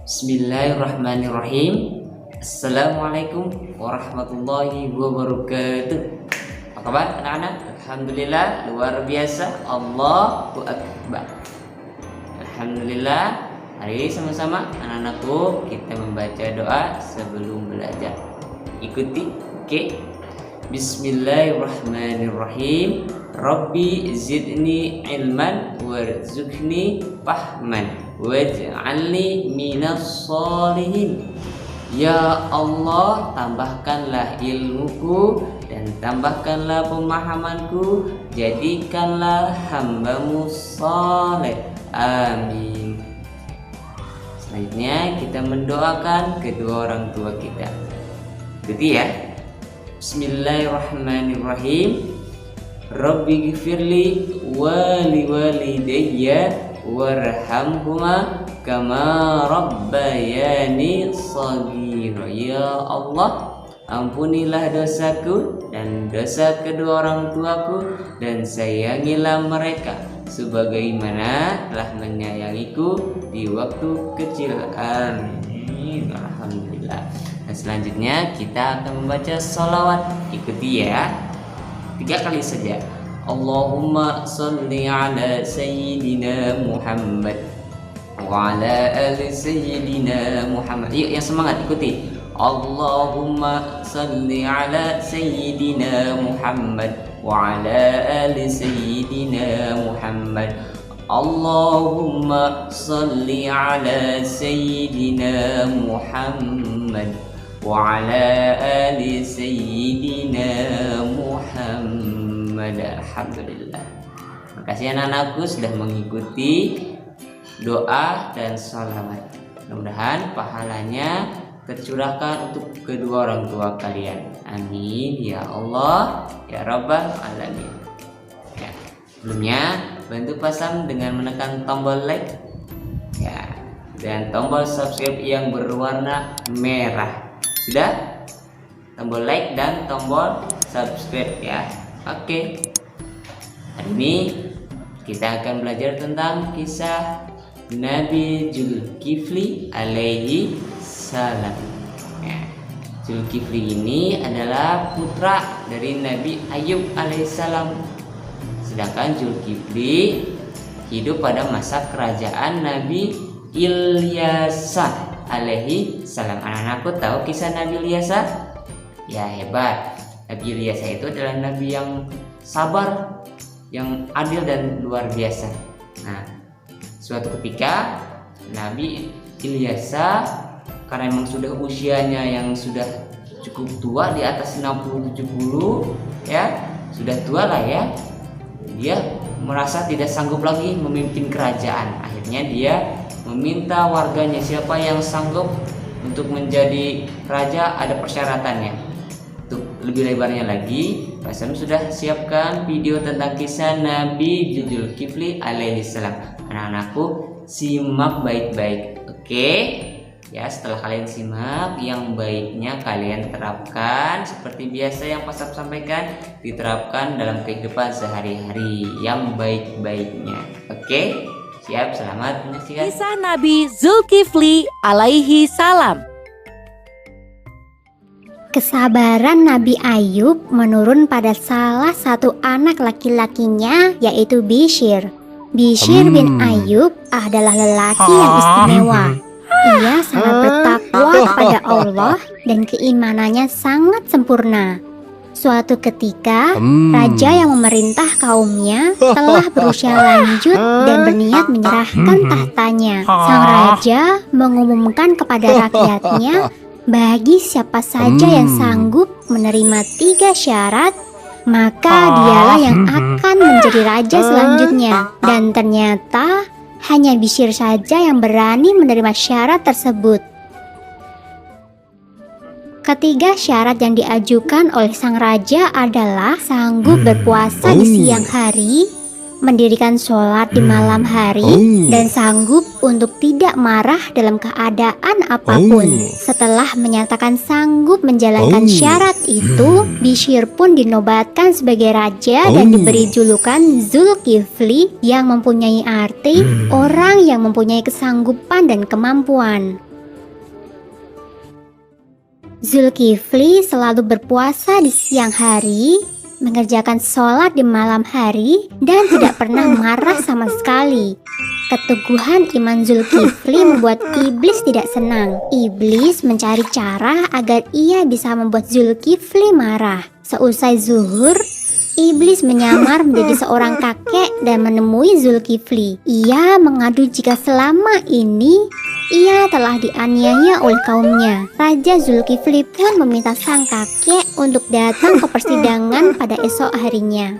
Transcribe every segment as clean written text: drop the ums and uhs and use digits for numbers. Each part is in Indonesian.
Bismillahirrahmanirrahim. Assalamualaikum warahmatullahi wabarakatuh. Apa kabar anak-anak? Alhamdulillah, luar biasa. Allahu Akbar. Alhamdulillah. Hari ini sama-sama anak-anakku kita membaca doa sebelum belajar. Ikuti, oke? Bismillahirrahmanirrahim. Rabbi zidni ilman warzuqni fahman waj'alni minas sholihin. Ya Allah, tambahkanlah ilmuku dan tambahkanlah pemahamanku, jadikanlah hambamu saleh. Amin. Selanjutnya kita mendoakan kedua orang tua kita. Ikuti ya. Bismillahirrahmanirrahim. Rabbi ghfirli wa liwalidayya warhamhuma kama rabbayani shaghira. Ya Allah, ampunilah dosaku dan dosa kedua orang tuaku, dan sayangilah mereka sebagaimana telah menyayangiku di waktu kecil. Amin. Alhamdulillah. Dan selanjutnya kita akan membaca sholawat. Ikuti ya, 3 kali saja. Allahumma salli ala sayyidina Muhammad wa ala ali sayyidina Muhammad. Yuk yang semangat ikuti. Allahumma salli ala sayyidina Muhammad wa ala ali sayyidina Muhammad. Allahumma salli ala sayyidina Muhammad wa ala ali sayyidina Muhammad. Alhamdulillah. Terima kasih anak-anakku sudah mengikuti doa dan sholawat. Mudah-mudahan pahalanya tercurahkan untuk kedua orang tua kalian. Amin ya Allah ya Rabbal Alamin. Ya, sebelumnya bantu pasang dengan menekan tombol like ya, dan tombol subscribe yang berwarna merah. Sudah? Tombol like dan tombol subscribe ya. Oke. Hari ini kita akan belajar tentang kisah Nabi Zulkifli alaihi salam. Ya. Zulkifli ini adalah putra dari Nabi Ayub alaihissalam. Sedangkan Zulkifli hidup pada masa kerajaan Nabi Ilyasa alaihi salam. Anak-anakku tahu kisah Nabi Ilyasa? Ya, hebat. Nabi Ilyasa itu adalah nabi yang sabar, yang adil dan luar biasa. Nah, suatu ketika Nabi Ilyasa karena memang sudah usianya yang sudah cukup tua, di atas 60-70 ya, sudah tua lah ya. Dia merasa tidak sanggup lagi memimpin kerajaan. Akhirnya dia meminta warganya, siapa yang sanggup untuk menjadi raja, ada persyaratannya. Untuk lebih lebarnya lagi, Pak Sam sudah siapkan video tentang kisah Nabi Zulkifli alaihissalam. Anak-anakku simak baik-baik, oke? Ya, setelah kalian simak, yang baiknya kalian terapkan seperti biasa yang Pak Sam sampaikan, diterapkan dalam kehidupan sehari-hari yang baik-baiknya. Oke? Siap, selamat menyaksikan Kisah Nabi Zulkifli alaihi salam. Kesabaran Nabi Ayub menurun pada salah satu anak laki-lakinya, yaitu Bishr. Bishr bin Ayub adalah lelaki yang istimewa. Ia sangat bertakwa kepada Allah dan keimanannya sangat sempurna. Suatu ketika, raja yang memerintah kaumnya telah berusia lanjut dan berniat menyerahkan tahtanya. Sang raja mengumumkan kepada rakyatnya, bagi siapa saja yang sanggup menerima 3 syarat, maka dialah yang akan menjadi raja selanjutnya. Dan ternyata hanya Bishr saja yang berani menerima syarat tersebut. Ketiga syarat yang diajukan oleh sang raja adalah sanggup berpuasa di siang hari, mendirikan sholat di malam hari, dan sanggup untuk tidak marah dalam keadaan apapun. Setelah menyatakan sanggup menjalankan syarat itu, Bishr pun dinobatkan sebagai raja dan diberi julukan Zulkifli, yang mempunyai arti orang yang mempunyai kesanggupan dan kemampuan. Zulkifli selalu berpuasa di siang hari, mengerjakan sholat di malam hari, dan tidak pernah marah sama sekali. Keteguhan iman Zulkifli membuat iblis tidak senang. Iblis mencari cara agar ia bisa membuat Zulkifli marah. Seusai zuhur, iblis menyamar menjadi seorang kakek dan menemui Zulkifli. Ia mengadu jika selama ini ia telah dianiaya oleh kaumnya. Raja Zulkifli pun meminta sang kakek untuk datang ke persidangan pada esok harinya.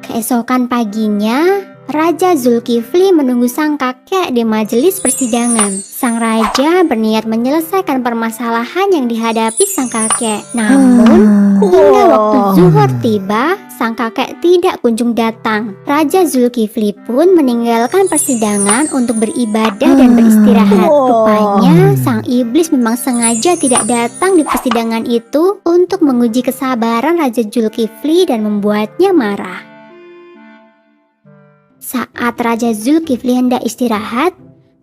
Keesokan paginya, Raja Zulkifli menunggu sang kakek di majelis persidangan. Sang raja berniat menyelesaikan permasalahan yang dihadapi sang kakek. Namun, hingga waktu zuhur tiba, sang kakek tidak kunjung datang. Raja Zulkifli pun meninggalkan persidangan untuk beribadah dan beristirahat. Rupanya, sang iblis memang sengaja tidak datang di persidangan itu untuk menguji kesabaran Raja Zulkifli dan membuatnya marah. Saat Raja Zulkifli hendak istirahat,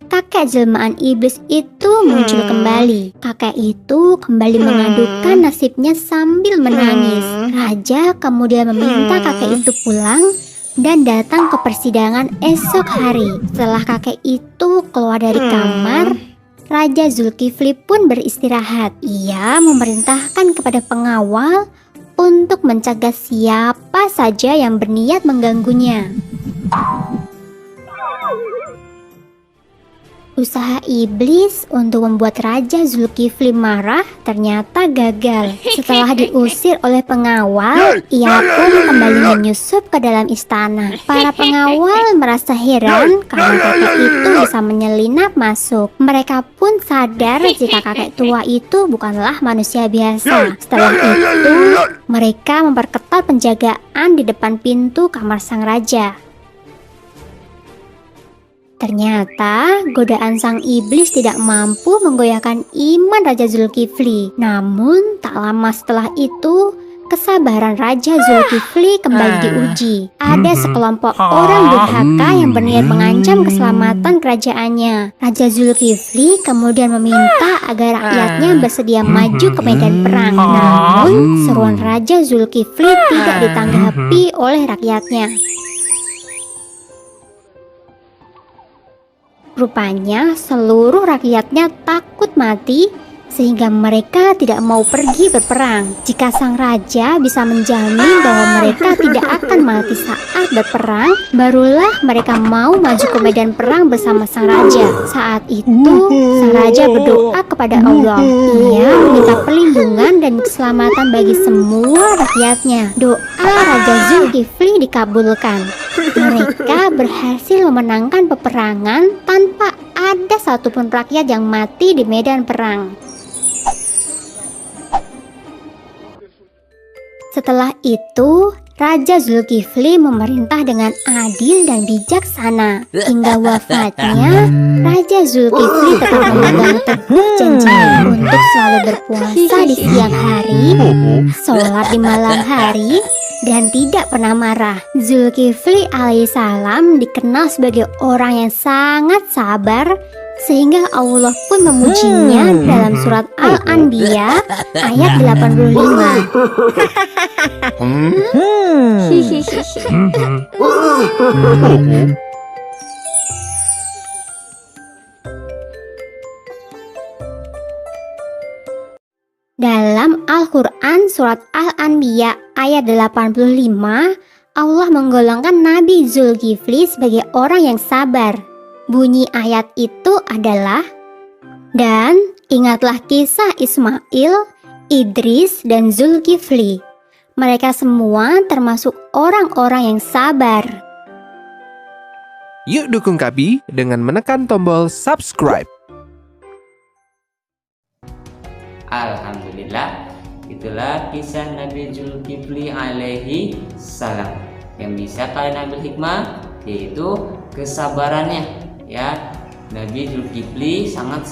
kakek jelmaan iblis itu muncul kembali. Kakek itu kembali mengadukan nasibnya sambil menangis. Raja kemudian meminta kakek itu pulang dan datang ke persidangan esok hari. Setelah kakek itu keluar dari kamar, Raja Zulkifli pun beristirahat. Ia memerintahkan kepada pengawal untuk mencegah siapa saja yang berniat mengganggunya. Usaha iblis untuk membuat Raja Zulkifli marah ternyata gagal. Setelah diusir oleh pengawal, ia pun kembali menyusup ke dalam istana. Para pengawal merasa heran karena kakek itu bisa menyelinap masuk. Mereka pun sadar jika kakek tua itu bukanlah manusia biasa. Setelah itu, mereka memperketat penjagaan di depan pintu kamar sang raja. Ternyata godaan sang iblis tidak mampu menggoyahkan iman Raja Zulkifli. Namun tak lama setelah itu, kesabaran Raja Zulkifli kembali diuji. Ada sekelompok orang durhaka yang berniat mengancam keselamatan kerajaannya. Raja Zulkifli kemudian meminta agar rakyatnya bersedia maju ke medan perang. Namun seruan Raja Zulkifli tidak ditanggapi oleh rakyatnya. Rupanya seluruh rakyatnya takut mati sehingga mereka tidak mau pergi berperang. Jika sang raja bisa menjamin bahwa mereka tidak akan mati saat berperang, barulah mereka mau maju ke medan perang bersama sang raja. Saat itu, sang raja berdoa kepada Allah. Ia meminta perlindungan dan keselamatan bagi semua rakyatnya. Doa Raja Zulkifli dikabulkan. Mereka berhasil memenangkan peperangan tanpa ada satupun rakyat yang mati di medan perang. Setelah itu, Raja Zulkifli memerintah dengan adil dan bijaksana. Hingga wafatnya, Raja Zulkifli tetap memegang teguh janjinya untuk selalu berpuasa di siang hari, sholat di malam hari, dan tidak pernah marah. Zulkifli alaihissalam dikenal sebagai orang yang sangat sabar, sehingga Allah pun memujinya dalam surat Al-Anbiya ayat 85. Dalam Al-Quran surat Al-Anbiya ayat 85, Allah menggolongkan Nabi Zulkifli sebagai orang yang sabar. Bunyi ayat itu adalah, "Dan ingatlah kisah Ismail, Idris, dan Zulkifli. Mereka semua termasuk orang-orang yang sabar." Yuk dukung Kabi dengan menekan tombol subscribe. Alhamdulillah, itulah kisah Nabi Zulkifli alaihi salam. Yang bisa kalian ambil hikmah yaitu kesabarannya. Ya, Nabi Zulkifli sangat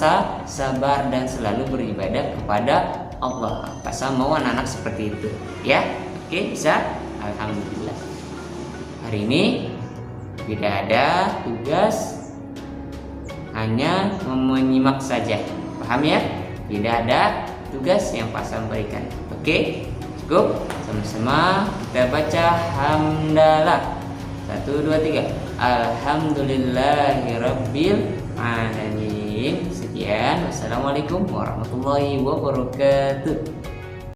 sabar dan selalu beribadah kepada Allah. Pasal mau anak-anak seperti itu, ya. Oke, bisa. Alhamdulillah. Hari ini tidak ada tugas, hanya menyimak saja. Paham ya? Tidak ada tugas yang Pak Sam berikan. Oke, cukup. Sama-sama kita baca hamdalah. 1, 2, 3. Alhamdulillahirabbil alamin. Sekian. Wassalamualaikum warahmatullahi wabarakatuh.